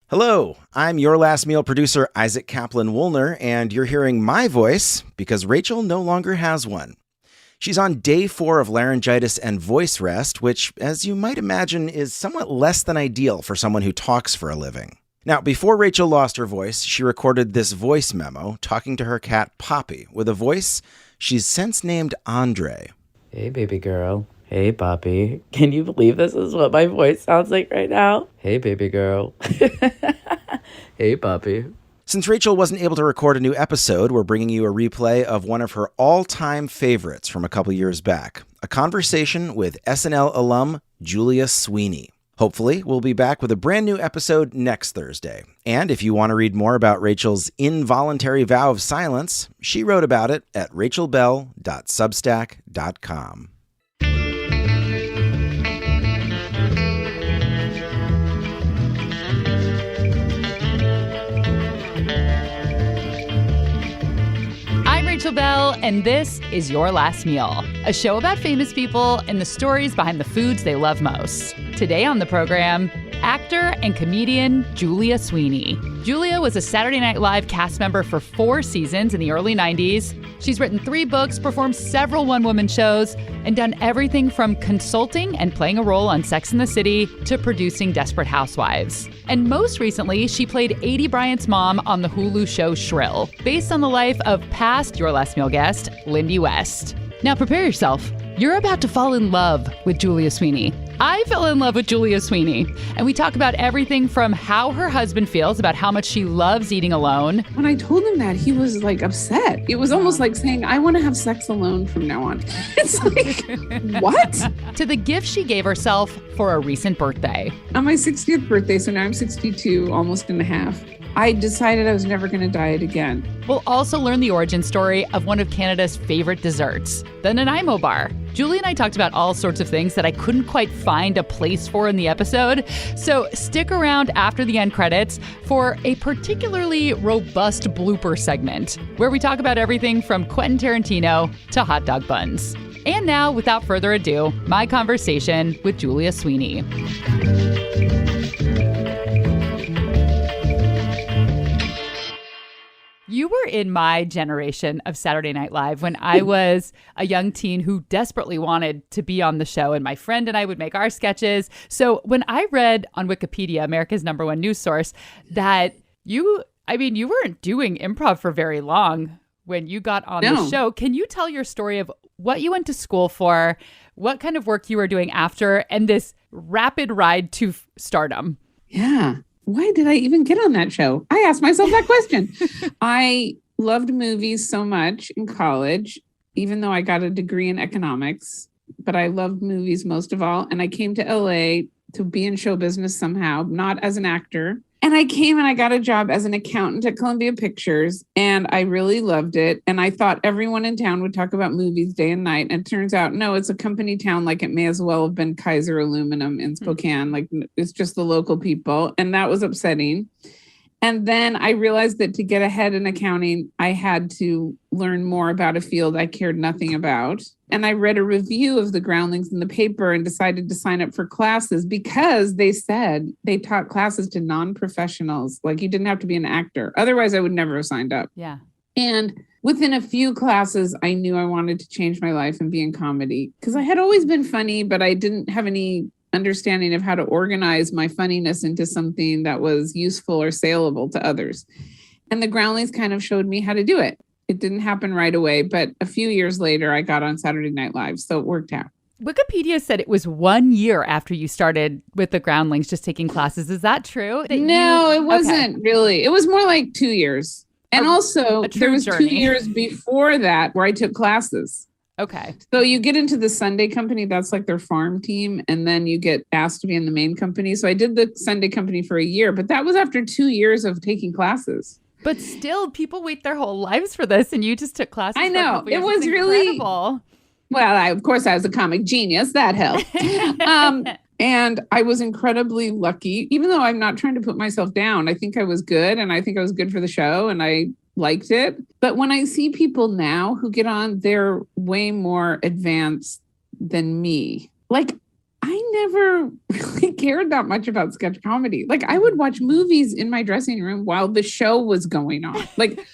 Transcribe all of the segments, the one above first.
Hello, I'm Your Last Meal producer Isaac Kaplan-Woolner, and you're hearing my voice because Rachel no longer has one. She's on day 4 of laryngitis and voice rest, which, as you might imagine, is somewhat less than ideal for someone who talks for a living. Now, before Rachel lost her voice, she recorded this voice memo talking to her cat Poppy with a voice she's since named Andre. Hey, baby girl. Hey, Poppy. Can you believe this is what my voice sounds like right now? Hey, baby girl. Hey, Poppy. Since Rachel wasn't able to record a new episode, we're bringing you a replay of one of her all-time favorites from a couple years back, a conversation with SNL alum Julia Sweeney. Hopefully, we'll be back with a brand new episode next Thursday. And if you want to read more about Rachel's involuntary vow of silence, she wrote about it at rachelbell.substack.com. Rachel Bell, and this is Your Last Meal, a show about famous people and the stories behind the foods they love most. Today on the program, actor and comedian Julia Sweeney. Julia was a Saturday Night Live cast member for 4 seasons in the early 90s. She's written 3 books, performed several one-woman shows, and done everything from consulting and playing a role on Sex and the City to producing Desperate Housewives. And most recently, she played Aidy Bryant's mom on the Hulu show Shrill, based on the life of past Your Last Meal guest, Lindy West. Now prepare yourself. You're about to fall in love with Julia Sweeney. I fell in love with Julia Sweeney, and we talk about everything from how her husband feels about how much she loves eating alone. When I told him that, he was like upset. It was almost like saying, I want to have sex alone from now on. It's like, what? To the gift she gave herself for a recent birthday. On my 60th birthday, so now I'm 62, almost and a half, I decided I was never going to diet again. We'll also learn the origin story of one of Canada's favorite desserts, the Nanaimo bar. Julie and I talked about all sorts of things that I couldn't quite find a place for in the episode. So stick around after the end credits for a particularly robust blooper segment where we talk about everything from Quentin Tarantino to hot dog buns. And now, without further ado, my conversation with Julia Sweeney. You were in my generation of Saturday Night Live when I was a young teen who desperately wanted to be on the show, and my friend and I would make our sketches. So when I read on Wikipedia, America's #1 news source, that you weren't doing improv for very long when you got on the show. Can you tell your story of what you went to school for, what kind of work you were doing after, and this rapid ride to stardom? Yeah. Why did I even get on that show? I asked myself that question. I loved movies so much in college, even though I got a degree in economics, but I loved movies most of all. And I came to LA to be in show business somehow, not as an actor. And I came and I got a job as an accountant at Columbia Pictures, and I really loved it. And I thought everyone in town would talk about movies day and night. And it turns out, no, it's a company town. Like, it may as well have been Kaiser Aluminum in Spokane. Like, it's just the local people. And that was upsetting. And then I realized that to get ahead in accounting, I had to learn more about a field I cared nothing about. And I read a review of the Groundlings in the paper and decided to sign up for classes because they said they taught classes to non-professionals. Like, you didn't have to be an actor. Otherwise, I would never have signed up. Yeah. And within a few classes, I knew I wanted to change my life and be in comedy because I had always been funny, but I didn't have any understanding of how to organize my funniness into something that was useful or saleable to others. And the Groundlings kind of showed me how to do it. It didn't happen right away, but a few years later, I got on Saturday Night Live, so it worked out. Wikipedia said it was 1 year after you started with the Groundlings just taking classes. Is that true? No, it wasn't really. It was more like 2 years. And also, there was journey. 2 years before that where I took classes. Okay. So you get into the Sunday company, that's like their farm team, and then you get asked to be in the main company. So I did the Sunday company for a year, but that was after 2 years of taking classes. But still, people wait their whole lives for this, and you just took classes. I know. For a couple years. It was it's really incredible. Well, of course, I was a comic genius. That helped. And I was incredibly lucky, even though I'm not trying to put myself down. I think I was good, and I think I was good for the show, and I liked it. But when I see people now who get on, they're way more advanced than me. Like, I never really cared that much about sketch comedy. Like I would watch movies in my dressing room while the show was going on. Like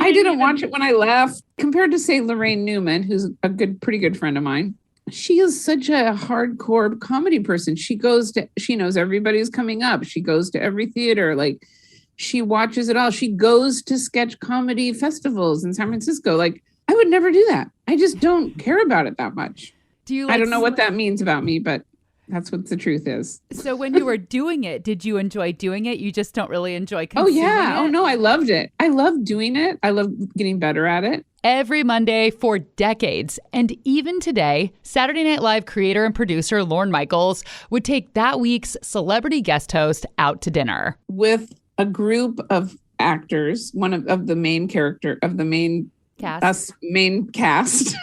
I didn't watch it when I left, compared to, say, Lorraine Newman, who's a pretty good friend of mine. She is such a hardcore comedy person. She knows everybody's coming up. She goes to every theater. Like she watches it all. She goes to sketch comedy festivals in San Francisco. Like I would never do that. I just don't care about it that much. I don't know what that means about me, but that's what the truth is. So when you were doing it, did you enjoy doing it? You just don't really enjoy consuming it? Oh, no, I loved it. I loved doing it. I loved getting better at it. Every Monday for decades. And even today, Saturday Night Live creator and producer Lorne Michaels would take that week's celebrity guest host out to dinner. With a group of actors, one of the main character, of the main cast. Main cast.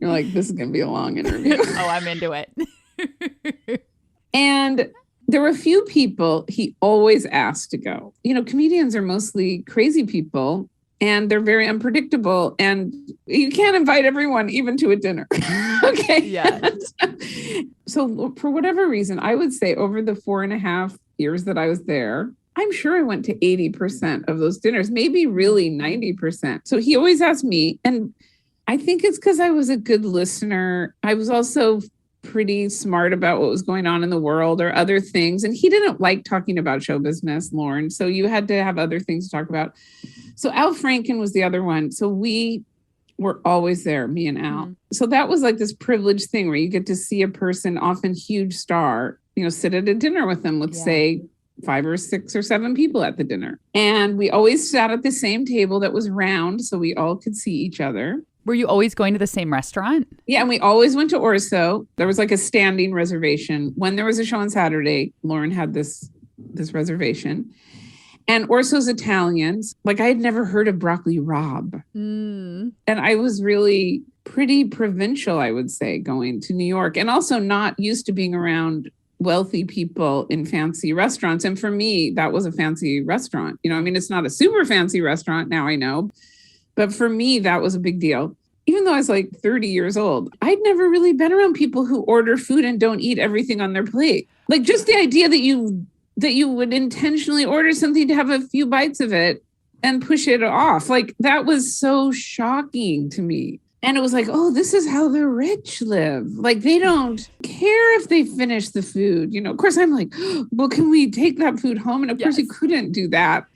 You're like, this is going to be a long interview. Oh, I'm into it. And there were a few people he always asked to go. You know, comedians are mostly crazy people and they're very unpredictable. And you can't invite everyone even to a dinner. Okay. Yeah. So for whatever reason, I would say over the 4.5 years that I was there, I'm sure I went to 80% of those dinners, maybe really 90%. So he always asked me, and I think it's because I was a good listener. I was also pretty smart about what was going on in the world or other things. And he didn't like talking about show business, Lorne. So you had to have other things to talk about. So Al Franken was the other one. So we were always there, me and Al. Mm-hmm. So that was like this privileged thing where you get to see a person, often huge star, sit at a dinner with them with, say, 5 or 6 or 7 people at the dinner. And we always sat at the same table that was round so we all could see each other. Were you always going to the same restaurant? Yeah, and we always went to Orso. There was like a standing reservation. When there was a show on Saturday, Lorne had this reservation. And Orso's Italians. Like I had never heard of Broccoli Rob. And I was really pretty provincial, I would say, going to New York. And also not used to being around wealthy people in fancy restaurants. And for me, that was a fancy restaurant. It's not a super fancy restaurant now, I know. But for me, that was a big deal. Even though I was like 30 years old, I'd never really been around people who order food and don't eat everything on their plate. Like just the idea that you would intentionally order something to have a few bites of it and push it off. Like that was so shocking to me. And it was like, oh, this is how the rich live. Like they don't care if they finish the food. Of course, I'm like, well, can we take that food home? And of course, you couldn't do that.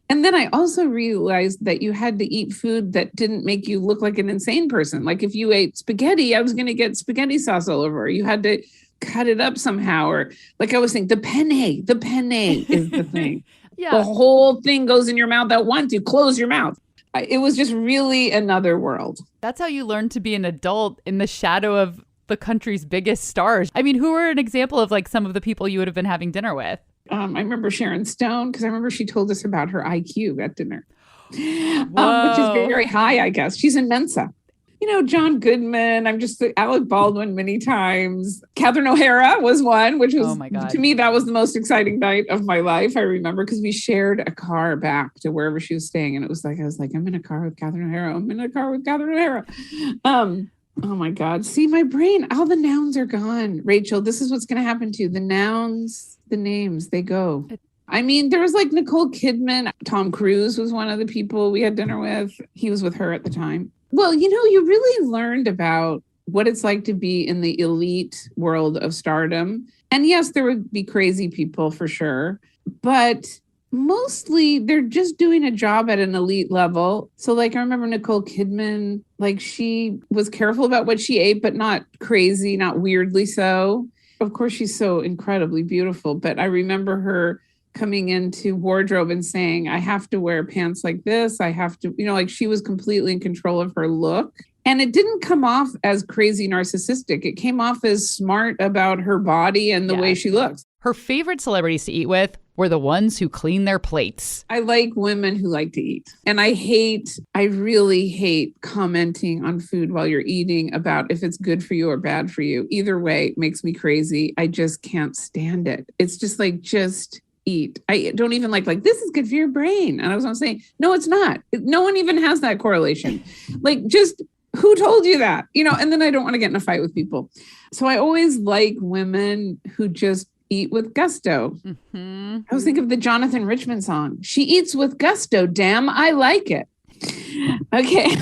And then I also realized that you had to eat food that didn't make you look like an insane person. Like if you ate spaghetti, I was going to get spaghetti sauce all over. You had to cut it up somehow. Or like I was saying, the penne is the thing. The whole thing goes in your mouth at once. You close your mouth. It was just really another world. That's how you learn to be an adult in the shadow of the country's biggest stars. I mean, who were an example of like some of the people you would have been having dinner with? I remember Sharon Stone, because I remember she told us about her IQ at dinner, which is very, very high, I guess. She's in Mensa. John Goodman. I'm just Alec Baldwin many times. Catherine O'Hara was one, which was, to me, that was the most exciting night of my life. I remember because we shared a car back to wherever she was staying. And it was like, I was like, I'm in a car with Catherine O'Hara. I'm in a car with Catherine O'Hara. Oh my God. See, my brain, all the nouns are gone. Rachel, this is what's going to happen to you. The nouns, the names, they go. I mean, there was like Nicole Kidman. Tom Cruise was one of the people we had dinner with. He was with her at the time. Well, you really learned about what it's like to be in the elite world of stardom. And yes, there would be crazy people for sure, but mostly they're just doing a job at an elite level. So like I remember Nicole Kidman, like she was careful about what she ate, but not crazy, not weirdly so. Of course, she's so incredibly beautiful, but I remember her coming into wardrobe and saying, I have to wear pants like this. I have to, like she was completely in control of her look. And it didn't come off as crazy narcissistic. It came off as smart about her body and the way she looks. Her favorite celebrities to eat with were the ones who clean their plates. I like women who like to eat. And I really hate commenting on food while you're eating about if it's good for you or bad for you. Either way, it makes me crazy. I just can't stand it. It's just like, eat. I don't even like this is good for your brain. And I was saying, no, it's not. No one even has that correlation. Like just Who told you that? And then I don't want to get in a fight with people. So I always like women who just eat with gusto. Mm-hmm. I was thinking of the Jonathan Richman song. She eats with gusto. Damn, I like it. Okay.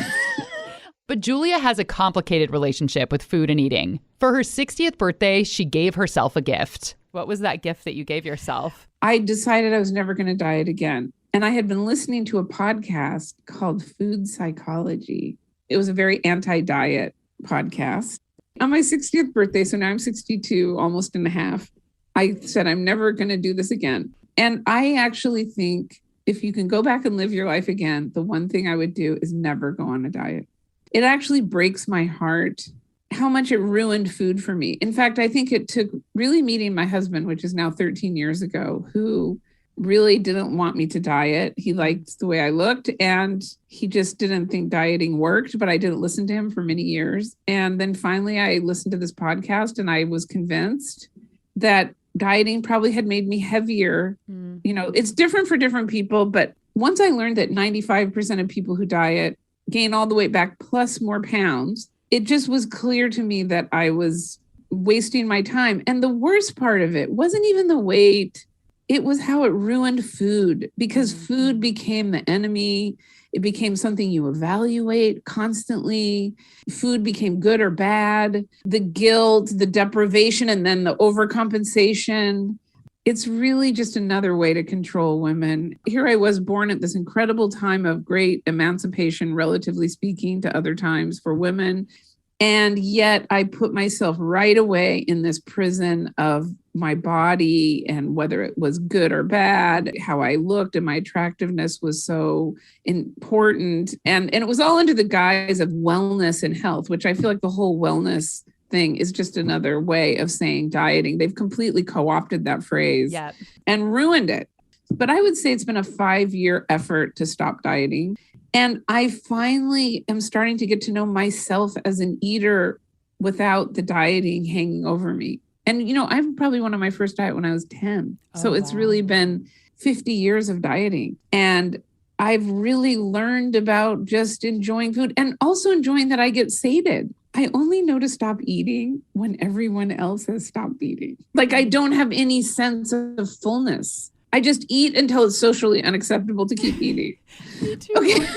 But Julia has a complicated relationship with food and eating. For her 60th birthday, she gave herself a gift. What was that gift that you gave yourself? I decided I was never going to diet again. And I had been listening to a podcast called Food Psychology. It was a very anti-diet podcast. On my 60th birthday, so now I'm 62, almost and a half, I said, I'm never going to do this again. And I actually think if you can go back and live your life again, the one thing I would do is never go on a diet. It actually breaks my heart how much it ruined food for me. In fact, I think it took really meeting my husband, which is now 13 years ago, who really didn't want me to diet. He liked the way I looked and he just didn't think dieting worked, but I didn't listen to him for many years. And then finally I listened to this podcast and I was convinced that dieting probably had made me heavier. It's different for different people, but once I learned that 95% of people who diet gain all the weight back plus more pounds, it just was clear to me that I was wasting my time. And the worst part of it wasn't even the weight. It was how it ruined food, because food became the enemy. It became something you evaluate constantly. Food became good or bad. The guilt, the deprivation, and then the overcompensation. It's really just another way to control women. Here I was born at this incredible time of great emancipation, relatively speaking, to other times for women. And yet I put myself right away in this prison of my body and whether it was good or bad, how I looked and my attractiveness was so important. And it was all under the guise of wellness and health, which I feel like the whole wellness thing is just another way of saying dieting. They've completely co-opted that phrase and ruined it. But I would say it's been a 5-year effort to stop dieting. And I finally am starting to get to know myself as an eater without the dieting hanging over me. And, I'm probably one of my first diet when I was 10. So it's really been 50 years of dieting. And I've really learned about just enjoying food and also enjoying that I get sated. I only know to stop eating when everyone else has stopped eating. Like I don't have any sense of fullness. I just eat until it's socially unacceptable to keep eating. Me too. Okay.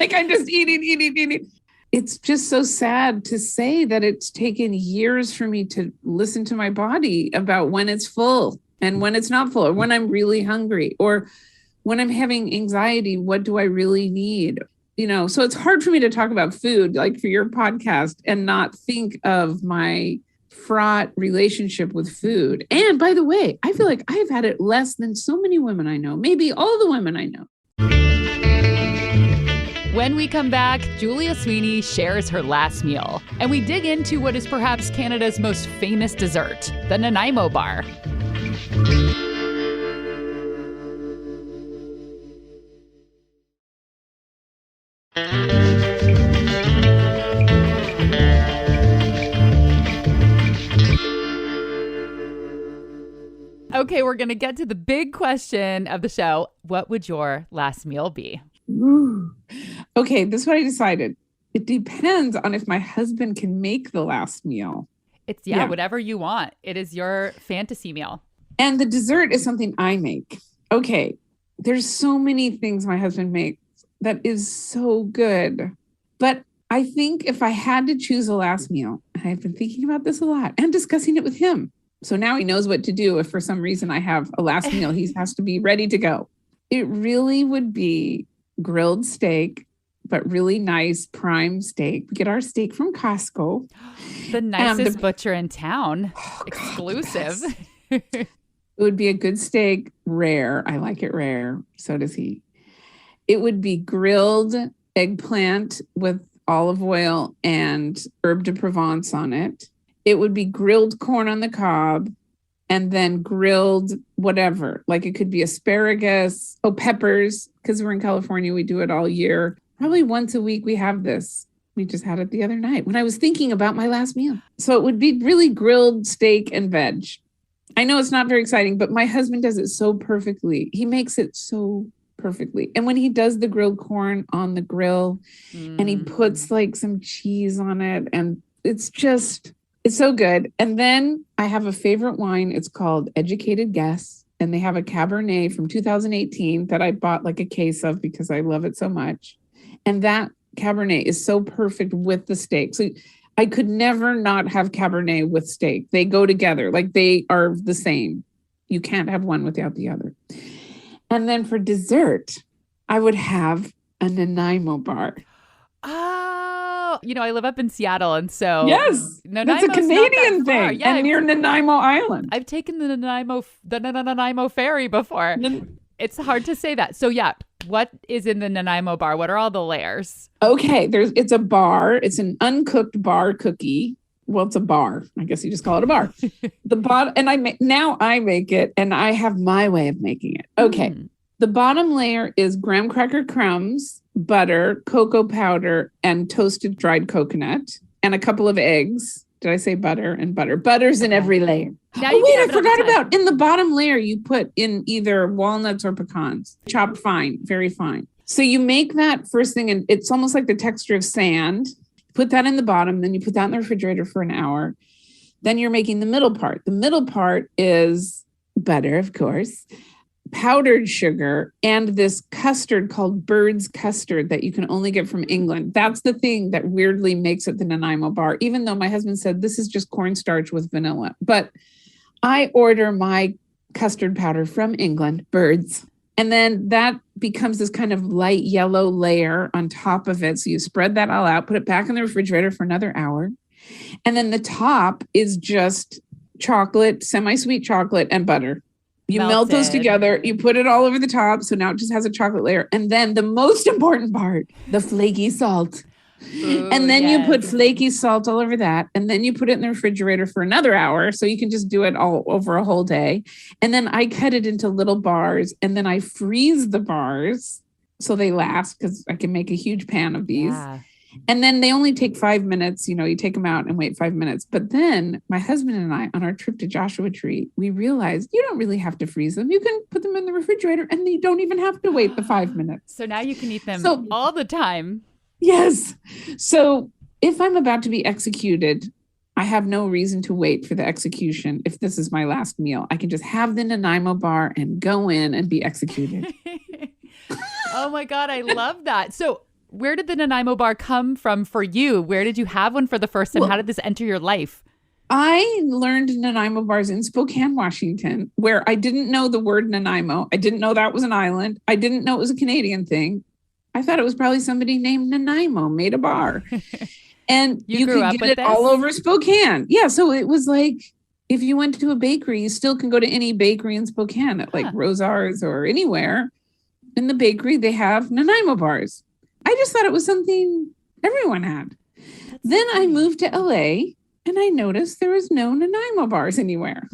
Like I'm just eating. It's just so sad to say that it's taken years for me to listen to my body about when it's full and when it's not full, or when I'm really hungry, or when I'm having anxiety, what do I really need? So it's hard for me to talk about food, like for your podcast, and not think of my fraught relationship with food. And by the way, I feel like I've had it less than so many women I know, maybe all the women I know. When we come back, Julia Sweeney shares her last meal, and we dig into what is perhaps Canada's most famous dessert, the Nanaimo bar. Okay, we're going to get to the big question of the show. What would your last meal be? Ooh. Okay, this is what I decided. It depends on if my husband can make the last meal. It's whatever you want. It is your fantasy meal. And the dessert is something I make. Okay, there's so many things my husband makes that is so good. But I think if I had to choose a last meal, and I've been thinking about this a lot and discussing it with him. So now he knows what to do if for some reason I have a last meal. He has to be ready to go. It really would be grilled steak, but really nice prime steak. We get our steak from Costco. The nicest butcher in town. Exclusive. It would be a good steak, rare. I like it rare. So does he. It would be grilled eggplant with olive oil and herb de Provence on it. It would be grilled corn on the cob and then grilled whatever. Like it could be asparagus, peppers, because we're in California. We do it all year. Probably once a week we have this. We just had it the other night when I was thinking about my last meal. So it would be really grilled steak and veg. I know it's not very exciting, but my husband does it so perfectly. He makes it so perfectly. And when he does the grilled corn on the grill and he puts like some cheese on it, and it's so good. And then I have a favorite wine. It's called Educated Guess. And they have a Cabernet from 2018 that I bought like a case of because I love it so much. And that Cabernet is so perfect with the steak. So I could never not have Cabernet with steak. They go together. Like they are the same. You can't have one without the other. And then for dessert, I would have a Nanaimo bar. Oh, I live up in Seattle, and so yes, that's a Canadian thing, yeah, and near Nanaimo Island. I've taken the Nanaimo ferry before. It's hard to say that. So yeah, what is in the Nanaimo bar? What are all the layers? Okay, it's a bar. It's an uncooked bar cookie. Well, it's a bar. I guess you just call it a bar. The bottom, and I make it, and I have my way of making it. Okay, The bottom layer is graham cracker crumbs, butter, cocoa powder, and toasted dried coconut, and a couple of eggs. Did I say butter and butter? Butter's in every layer. Now I forgot about in the bottom layer, you put in either walnuts or pecans, chopped fine, very fine. So you make that first thing, and it's almost like the texture of sand. Put that in the bottom, then you put that in the refrigerator for an hour. Then you're making the middle part. The middle part is butter, of course, powdered sugar, and this custard called bird's custard that you can only get from England. That's the thing that weirdly makes it the Nanaimo bar, even though my husband said this is just cornstarch with vanilla. But I order my custard powder from England, Bird's. And then that becomes this kind of light yellow layer on top of it. So you spread that all out, put it back in the refrigerator for another hour. And then the top is just chocolate, semi-sweet chocolate and butter. You melt those together. You put it all over the top. So now it just has a chocolate layer. And then the most important part, the flaky salt. Ooh, and then you put flaky salt all over that. And then you put it in the refrigerator for another hour. So you can just do it all over a whole day. And then I cut it into little bars. And then I freeze the bars so they last, because I can make a huge pan of these. Yeah. And then they only take 5 minutes. You take them out and wait 5 minutes. But then my husband and I, on our trip to Joshua Tree, we realized you don't really have to freeze them. You can put them in the refrigerator and you don't even have to wait the 5 minutes. So now you can eat them all the time. Yes. So if I'm about to be executed, I have no reason to wait for the execution. If this is my last meal, I can just have the Nanaimo bar and go in and be executed. Oh my God, I love that. So where did the Nanaimo bar come from for you? Where did you have one for the first time? How did this enter your life? I learned Nanaimo bars in Spokane, Washington, where I didn't know the word Nanaimo. I didn't know that was an island. I didn't know it was a Canadian thing. I thought it was probably somebody named Nanaimo made a bar. And you could get it all over Spokane. Yeah, so it was like if you went to a bakery, you still can go to any bakery in Spokane at like Rosar's or anywhere. In the bakery, they have Nanaimo bars. I just thought it was something everyone had. Then I moved to LA and I noticed there was no Nanaimo bars anywhere.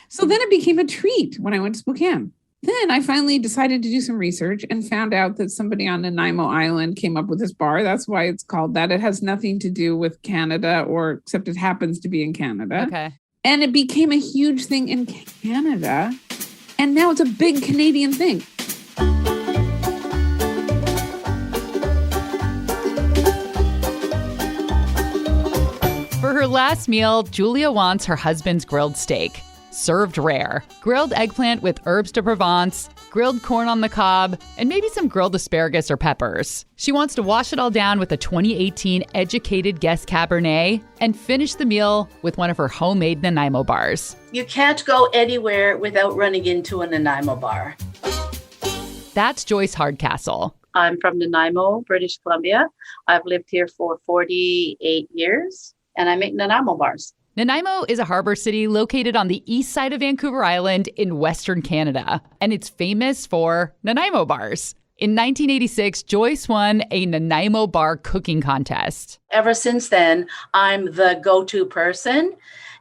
So then it became a treat when I went to Spokane. Then I finally decided to do some research and found out that somebody on Nanaimo Island came up with this bar. That's why it's called that. It has nothing to do with Canada, except it happens to be in Canada. Okay. And it became a huge thing in Canada. And now it's a big Canadian thing. For her last meal, Julia wants her husband's grilled steak, served rare, grilled eggplant with herbes de Provence, grilled corn on the cob, and maybe some grilled asparagus or peppers. She wants to wash it all down with a 2018 Educated Guess Cabernet and finish the meal with one of her homemade Nanaimo bars. You can't go anywhere without running into a Nanaimo bar. That's Joyce Hardcastle. I'm from Nanaimo, British Columbia. I've lived here for 48 years. And I make Nanaimo bars. Nanaimo is a harbor city located on the east side of Vancouver Island in Western Canada, and it's famous for Nanaimo bars. In 1986, Joyce won a Nanaimo bar cooking contest. Ever since then, I'm the go-to person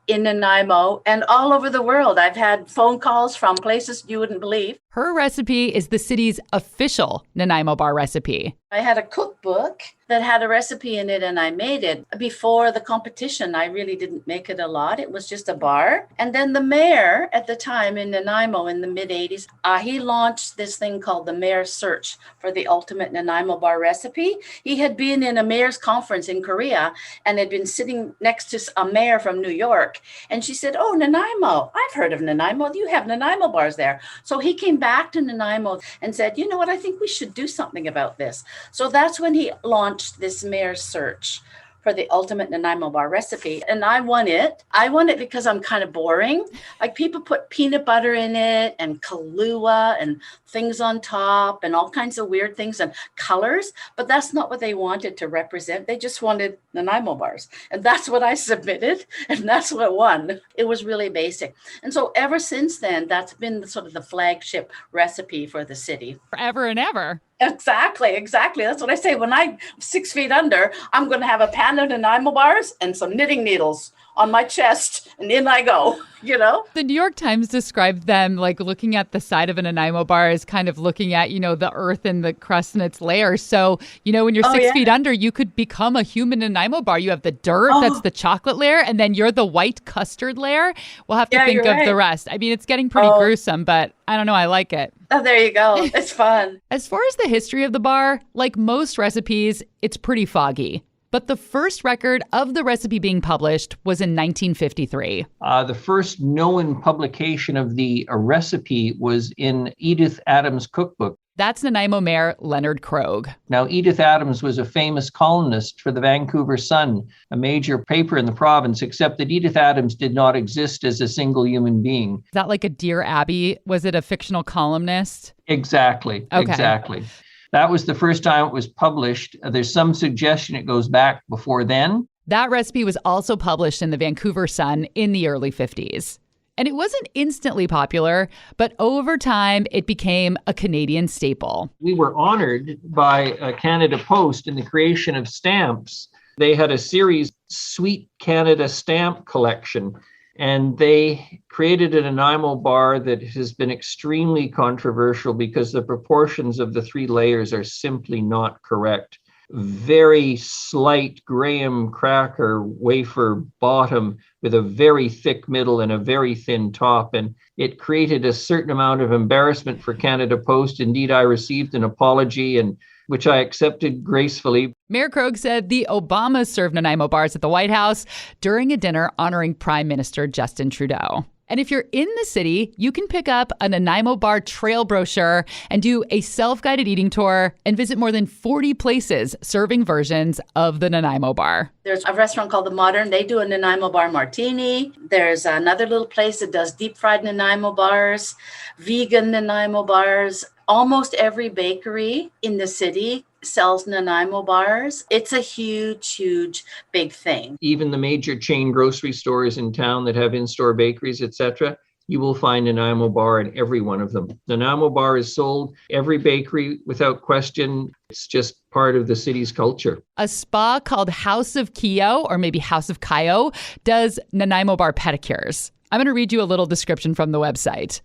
in Nanaimo and all over the world. I've had phone calls from places you wouldn't believe. Her recipe is the city's official Nanaimo bar recipe. I had a cookbook that had a recipe in it and I made it before the competition. I really didn't make it a lot. It was just a bar. And then the mayor at the time in Nanaimo in the mid 80s, he launched this thing called the Mayor's Search for the ultimate Nanaimo bar recipe. He had been in a mayor's conference in Korea and had been sitting next to a mayor from New York. And she said, "Oh, Nanaimo, I've heard of Nanaimo. You have Nanaimo bars there." So he came back to Nanaimo and said, "You know what? I think we should do something about this." So that's when he launched this Mayor's Search for the ultimate Nanaimo bar recipe. And I won it. I won it because I'm kind of boring. Like people put peanut butter in it and Kahlua and things on top and all kinds of weird things and colors. But that's not what they wanted to represent. They just wanted Nanaimo bars. And that's what I submitted. And that's what won. It was really basic. And so ever since then, that's been sort of the flagship recipe for the city. Forever and ever. Exactly. That's what I say. When I'm 6 feet under, I'm going to have a pan of Nanaimo bars and some knitting needles on my chest, and in I go, you know? The New York Times described them like looking at the side of a Nanaimo bar as kind of looking at, the earth and the crust and its layers. So, when you're 6 feet under, you could become a human Nanaimo bar. You have the dirt, that's the chocolate layer, and then you're the white custard layer. We'll have to think of the rest. I mean, it's getting pretty gruesome, but I don't know. I like it. Oh, there you go. It's fun. As far as the history of the bar, like most recipes, it's pretty foggy. But the first record of the recipe being published was in 1953. The first known publication of the recipe was in Edith Adams' cookbook. That's Nanaimo Mayor Leonard Krogh. Now, Edith Adams was a famous columnist for the Vancouver Sun, a major paper in the province, except that Edith Adams did not exist as a single human being. Is that like a Dear Abby? Was it a fictional columnist? Exactly. Okay. Exactly. That was the first time it was published. There's some suggestion it goes back before then. That recipe was also published in the Vancouver Sun in the early 50s. And it wasn't instantly popular, but over time, it became a Canadian staple. We were honored by Canada Post in the creation of stamps. They had a series, Sweet Canada Stamp Collection, and they created a Nanaimo bar that has been extremely controversial because the proportions of the three layers are simply not correct. Very slight graham cracker wafer bottom with a very thick middle and a very thin top. And it created a certain amount of embarrassment for Canada Post. Indeed, I received an apology, and which I accepted gracefully. Mayor Krogh said the Obamas served Nanaimo bars at the White House during a dinner honoring Prime Minister Justin Trudeau. And if you're in the city, you can pick up a Nanaimo bar trail brochure and do a self-guided eating tour and visit more than 40 places serving versions of the Nanaimo bar. There's a restaurant called The Modern. They do a Nanaimo bar martini. There's another little place that does deep fried Nanaimo bars, vegan Nanaimo bars. Almost every bakery in the city sells Nanaimo bars. It's a huge, big thing. Even the major chain grocery stores in town that have in-store bakeries, etc., you will find Nanaimo bar in every one of them. Nanaimo bar is sold every bakery without question. It's just part of the city's culture. A spa called House of Kio, or maybe House of Kyo, does Nanaimo bar pedicures. I'm going to read you a little description from the website.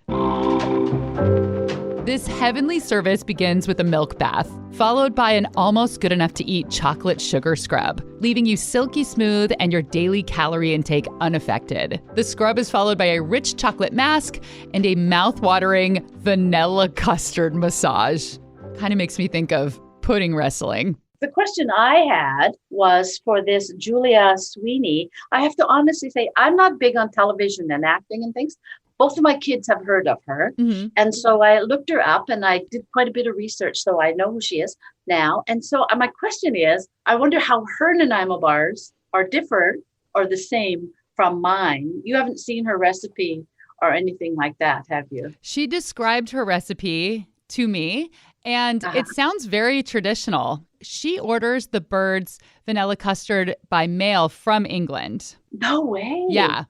This heavenly service begins with a milk bath, followed by an almost good enough to eat chocolate sugar scrub, leaving you silky smooth and your daily calorie intake unaffected. The scrub is followed by a rich chocolate mask and a mouth-watering vanilla custard massage. Kind of makes me think of pudding wrestling. The question I had was for this Julia Sweeney. I have to honestly say, I'm not big on television and acting and things. Both of my kids have heard of her. Mm-hmm. And so I looked her up and I did quite a bit of research, so I know who she is now. And so my question is, I wonder how her Nanaimo bars are different or the same from mine. You haven't seen her recipe or anything like that, have you? She described her recipe to me, and it sounds very traditional. She orders the Bird's vanilla custard by mail from England. No way. Yeah.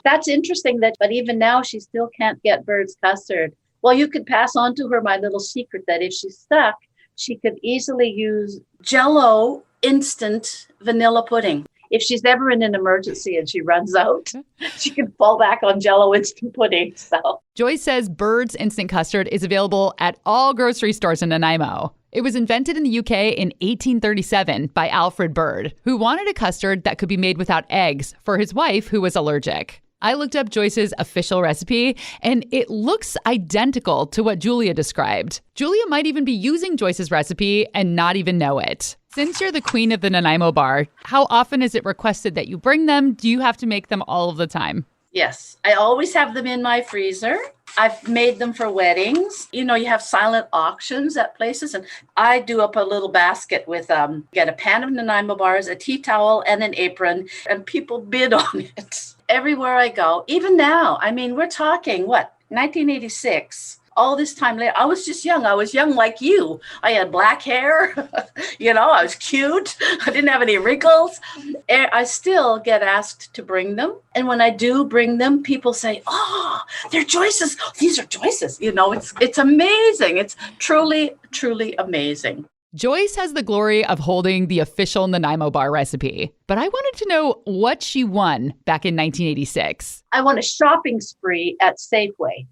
That's interesting but even now she still can't get Bird's custard. Well, you could pass on to her my little secret that if she's stuck, she could easily use Jell-O instant vanilla pudding. if she's ever in an emergency and she runs out, she can fall back on Jell-O instant pudding. So Joyce says Bird's instant custard is available at all grocery stores in Nanaimo. It was invented in the UK in 1837 by Alfred Bird, who wanted a custard that could be made without eggs for his wife, who was allergic. I looked up Joyce's official recipe, and it looks identical to what Julia described. Julia might even be using Joyce's recipe and not even know it. Since you're the queen of the Nanaimo bar, how often is it requested that you bring them? Do you have to make them all of the time? yes, I always have them in my freezer. I've made them for weddings. You know, you have silent auctions at places, and I do up a little basket with get a pan of Nanaimo bars, a tea towel, and an apron, and people bid on it everywhere I go. Even now, I mean, we're talking 1986. All this time later, I was just young. I was young like you. I had black hair. I was cute. I didn't have any wrinkles. I still get asked to bring them. And when I do bring them, people say, oh, they're Joyce's. These are Joyce's. It's amazing. It's truly, truly amazing. Joyce has the glory of holding the official Nanaimo bar recipe, but I wanted to know what she won back in 1986. I won a shopping spree at Safeway.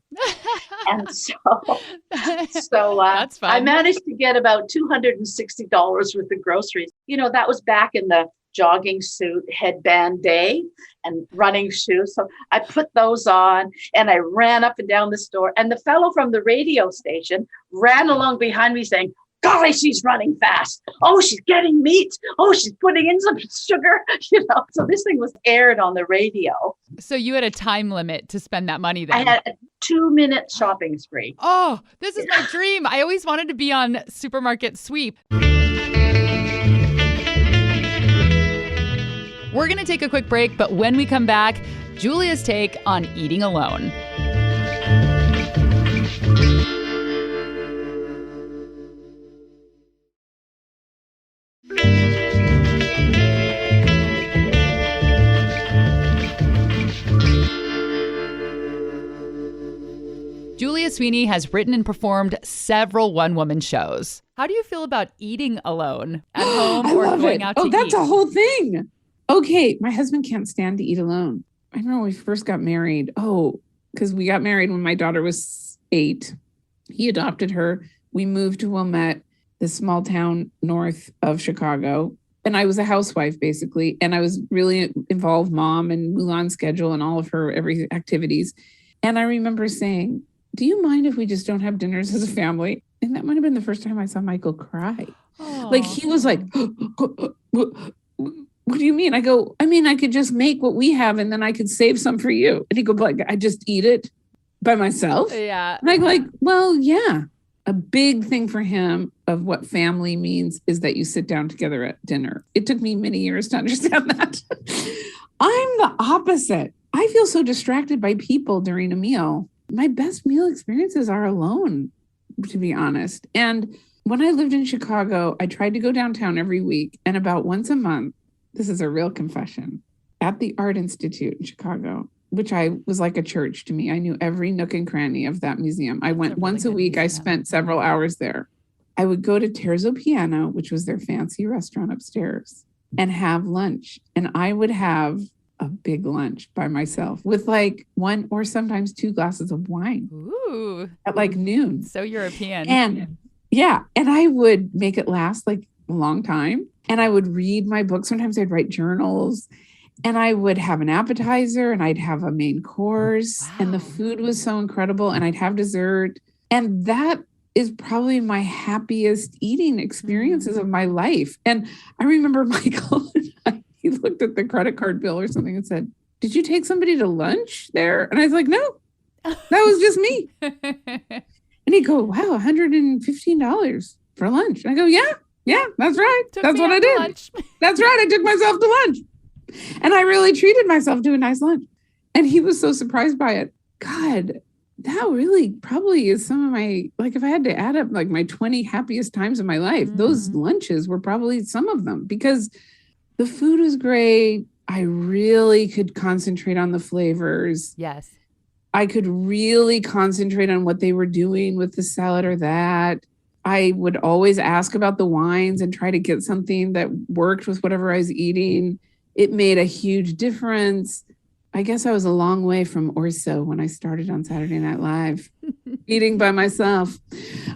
And so That's fun. I managed to get about $260 worth of groceries. That was back in the jogging suit, headband day, and running shoes. So I put those on and I ran up and down the store. And the fellow from the radio station ran along behind me saying, golly, she's running fast. Oh, she's getting meat. Oh, she's putting in some sugar. So this thing was aired on the radio. So you had a time limit to spend that money then? I had a 2-minute shopping spree. Oh, this is my dream. I always wanted to be on Supermarket Sweep. We're going to take a quick break, but when we come back, Julia's take on eating alone. Julia Sweeney has written and performed several one-woman shows. How do you feel about eating alone at home or going out to eat? Oh, that's a whole thing. Okay, my husband can't stand to eat alone. I remember when we first got married. Oh, because we got married when my daughter was 8. He adopted her. We moved to Wilmette, this small town north of Chicago. And I was a housewife, basically. And I was really involved mom and Mulan's schedule and all of her every activities. And I remember saying, do you mind if we just don't have dinners as a family? And that might have been the first time I saw Michael cry. Aww. Like he was like, what do you mean? I go, I mean, I could just make what we have and then I could save some for you. And he go, like, I just eat it by myself. Yeah. And I go like, well, yeah. A big thing for him of what family means is that you sit down together at dinner. It took me many years to understand that. I'm the opposite. I feel so distracted by people during a meal. My best meal experiences are alone, to be honest. And when I lived in Chicago, I tried to go downtown every week. And about once a month, this is a real confession, at the Art Institute in Chicago, which I was like a church to me. I knew every nook and cranny of that museum. I went once a week. I spent several hours there. I would go to Terzo Piano, which was their fancy restaurant upstairs, and have lunch. And I would have a big lunch by myself with like 1 or sometimes 2 glasses of wine. Ooh. At like noon. So European. And yeah, and I would make it last like a long time. And I would read my book. Sometimes I'd write journals. And I would have an appetizer and I'd have a main course. Wow. And the food was so incredible. And I'd have dessert. And that is probably my happiest eating experiences of my life. And I remember Michael, he looked at the credit card bill or something and said, did you take somebody to lunch there? And I was like, no, that was just me. And he'd go, wow, $115 for lunch. And I go, yeah, that's right. That's what I did. That's right. I took myself to lunch. And I really treated myself to a nice lunch. And he was so surprised by it. God, that really probably is some of my, like if I had to add up like my 20 happiest times of my life, those lunches were probably some of them because the food was great. I really could concentrate on the flavors. Yes. I could really concentrate on what they were doing with the salad or that. I would always ask about the wines and try to get something that worked with whatever I was eating. it made a huge difference. I guess I was a long way from Orso when I started on Saturday Night Live, eating by myself.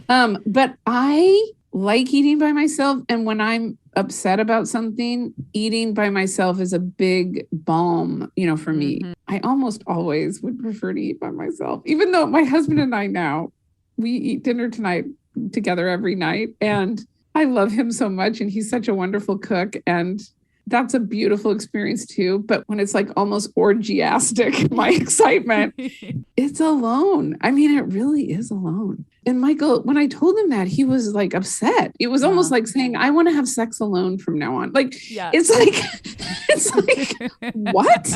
But I like eating by myself. And when I'm upset about something, eating by myself is a big balm, for me. I almost always would prefer to eat by myself, even though my husband and I now, we eat dinner tonight together every night. And I love him so much. And he's such a wonderful cook. And that's a beautiful experience too. But when it's like almost orgiastic, my excitement, it's alone. I mean, it really is alone. And Michael, when I told him that, he was like upset. It was almost like saying, I want to have sex alone from now on. Like, it's like, what?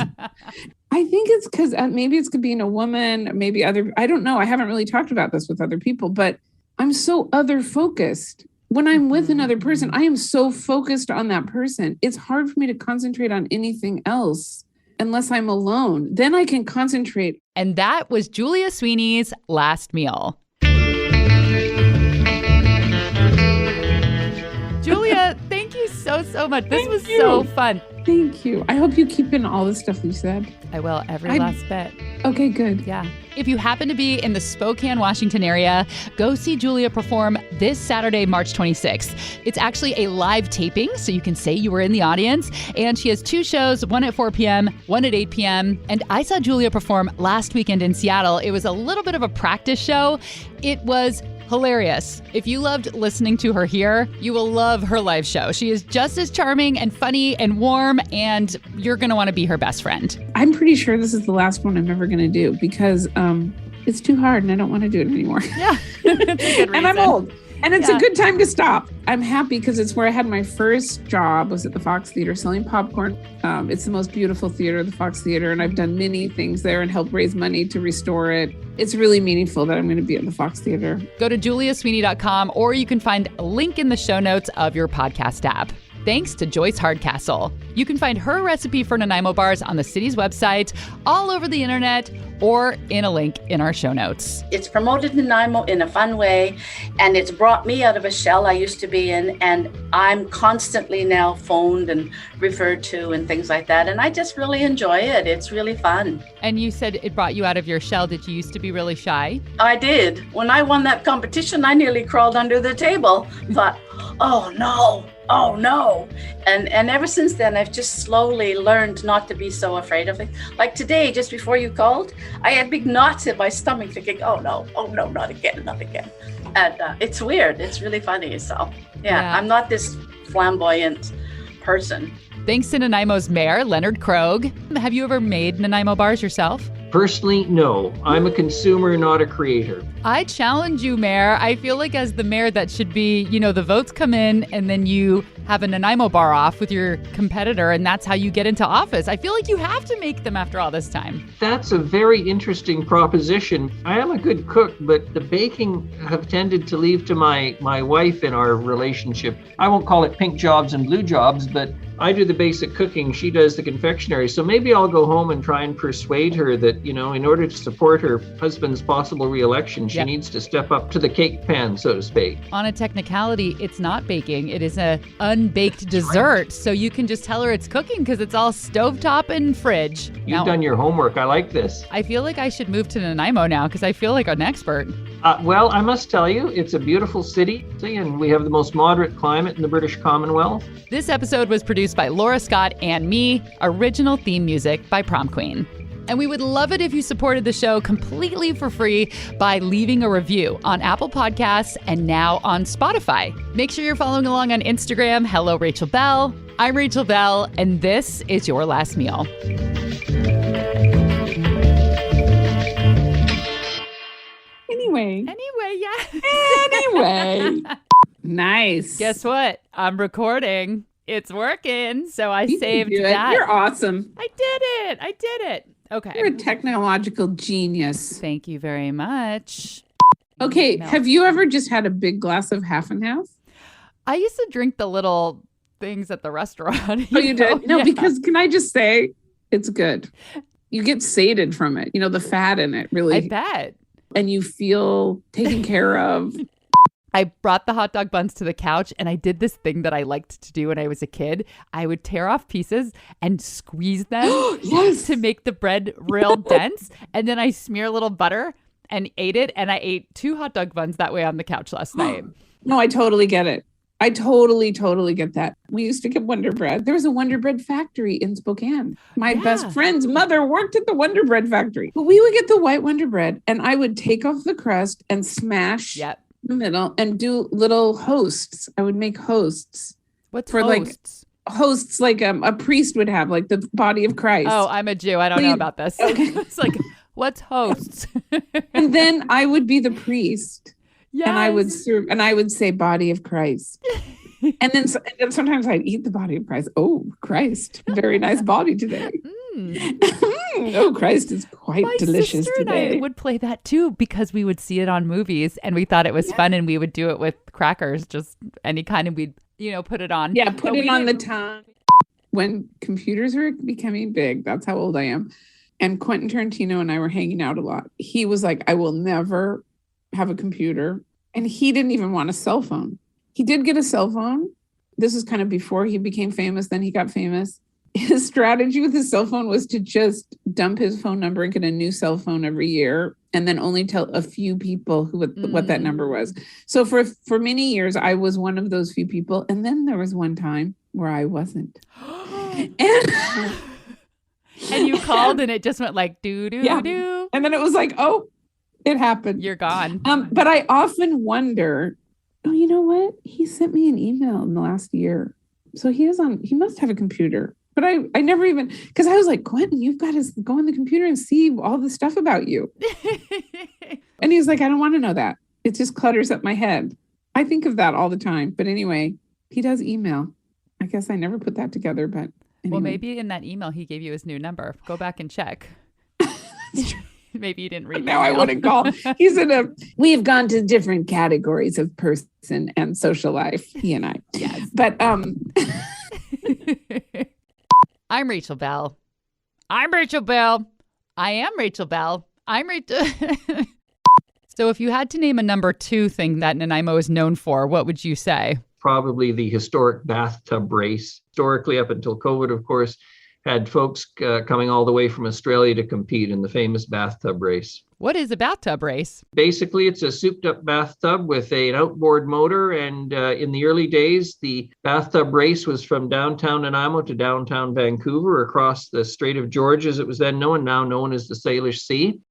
I think it's because maybe it's being a woman, maybe I don't know. I haven't really talked about this with other people, but I'm so other focused. When I'm with another person, I am so focused on that person. It's hard for me to concentrate on anything else unless I'm alone. Then I can concentrate. And that was Julia Sweeney's last meal. Julia, thank you so much. This was so fun. Thank you. I hope you keep in all the stuff you said. I will, every last bit. Okay, good. Yeah. If you happen to be in the Spokane, Washington area, go see Julia perform this Saturday, March 26th. It's actually a live taping, so you can say you were in the audience. And she has 2 shows, one at 4 p.m., one at 8 p.m. And I saw Julia perform last weekend in Seattle. It was a little bit of a practice show. It was hilarious. If you loved listening to her here, you will love her live show. She is just as charming and funny and warm, and you're going to want to be her best friend. I'm pretty sure this is the last one I'm ever going to do because it's too hard and I don't want to do it anymore. Yeah. And I'm old. And it's a good time to stop. I'm happy because it's where I had my first job was at the Fox Theater selling popcorn. It's the most beautiful theater, the Fox Theater, and I've done many things there and helped raise money to restore it. It's really meaningful that I'm going to be at the Fox Theater. Go to juliasweeney.com or you can find a link in the show notes of your podcast app. Thanks to Joyce Hardcastle. You can find her recipe for Nanaimo bars on the city's website, all over the internet, or in a link in our show notes. It's promoted Nanaimo in a fun way, and it's brought me out of a shell I used to be in, and I'm constantly now phoned and referred to and things like that, and I just really enjoy it. It's really fun. And you said it brought you out of your shell. Did you used to be really shy? I did. When I won that competition, I nearly crawled under the table. Thought, oh no. And ever since then, I've just slowly learned not to be so afraid of it. Like today, just before you called, I had big knots in my stomach thinking, oh no, not again. And it's weird. It's really funny. So yeah, I'm not this flamboyant person. Thanks to Nanaimo's mayor, Leonard Krogh. Have you ever made Nanaimo bars yourself? Personally, no. I'm a consumer, not a creator. I challenge you, Mayor. I feel like as the mayor, that should be, the votes come in and then you have a Nanaimo bar off with your competitor and that's how you get into office. I feel like you have to make them after all this time. That's a very interesting proposition. I am a good cook, but the baking have tended to leave to my wife in our relationship. I won't call it pink jobs and blue jobs, but I do the basic cooking. She does the confectionery. So maybe I'll go home and try and persuade her that, in order to support her husband's possible reelection, she needs to step up to the cake pan, so to speak. On a technicality, it's not baking. It is a unbaked dessert. Right. So you can just tell her it's cooking because it's all stovetop and fridge. You've done your homework. I like this. I feel like I should move to Nanaimo now because I feel like an expert. Well, I must tell you, it's a beautiful city and we have the most moderate climate in the British Commonwealth. This episode was produced by Laura Scott and me. Original theme music by Prom Queen. And we would love it if you supported the show completely for free by leaving a review on Apple Podcasts and now on Spotify. Make sure you're following along on Instagram. Hello, Rachel Bell. I'm Rachel Bell, and this is Your Last Meal. Anyway, yeah. Anyway. Nice. Guess what? I'm recording. It's working. So I saved that. You're awesome. I did it. Okay. You're a technological genius. Thank you very much. Okay. Have you ever just had a big glass of half and half? I used to drink the little things at the restaurant. Oh, you did? No, because can I just say it's good. You get sated from it. The fat in it really. I bet. And you feel taken care of. I brought the hot dog buns to the couch, and I did this thing that I liked to do when I was a kid. I would tear off pieces and squeeze them Yes. to make the bread real dense. And then I smear a little butter and ate it. And I ate 2 hot dog buns that way on the couch last night. No, I totally get it. I totally get that. We used to get Wonder Bread. There was a Wonder Bread factory in Spokane. My best friend's mother worked at the Wonder Bread factory. But we would get the white Wonder Bread, and I would take off the crust and smash the middle and do little hosts. I would make hosts. What's for hosts? Like hosts like a priest would have, like the body of Christ. Oh, I'm a Jew. I don't know about this. Okay. It's like, what's hosts? And then I would be the priest. Yes. And I would serve, and I would say body of Christ. and then sometimes I'd eat the body of Christ. Oh, Christ, very nice body today. Oh, Christ is quite delicious sister today. And I would play that too because we would see it on movies and we thought it was fun, and we would do it with crackers, just any kind, and we'd, put it on. Yeah, put it on the tongue. When computers were becoming big, that's how old I am. And Quentin Tarantino and I were hanging out a lot. He was like, I will never have a computer. And he didn't even want a cell phone. He did get a cell phone. This is kind of before he became famous. Then he got famous. His strategy with his cell phone was to just dump his phone number and get a new cell phone every year, and then only tell a few people what that number was. So for many years, I was one of those few people. And then there was one time where I wasn't. And you called and it just went like do. And then it was like, oh, it happened. You're gone. But I often wonder, oh, you know what? He sent me an email in the last year. So he must have a computer. But I never even, because I was like, Quentin, you've got to go on the computer and see all the stuff about you. And he's like, I don't want to know that. It just clutters up my head. I think of that all the time. But anyway, he does email. I guess I never put that together, but anyway. Well, maybe in that email, he gave you his new number. Go back and check. Maybe you didn't read that. No, I wouldn't call. We've gone to different categories of person and social life, he and I. Yes. But, I'm Rachel Bell. I am Rachel Bell. I'm Rachel. So if you had to name a number 2 thing that Nanaimo is known for, what would you say? Probably the historic bathtub race. Historically, up until COVID, of course, had folks coming all the way from Australia to compete in the famous bathtub race. What is a bathtub race? Basically, it's a souped-up bathtub with an outboard motor. And in the early days, the bathtub race was from downtown Nanaimo to downtown Vancouver, across the Strait of George, as it was then known, now known as the Salish Sea.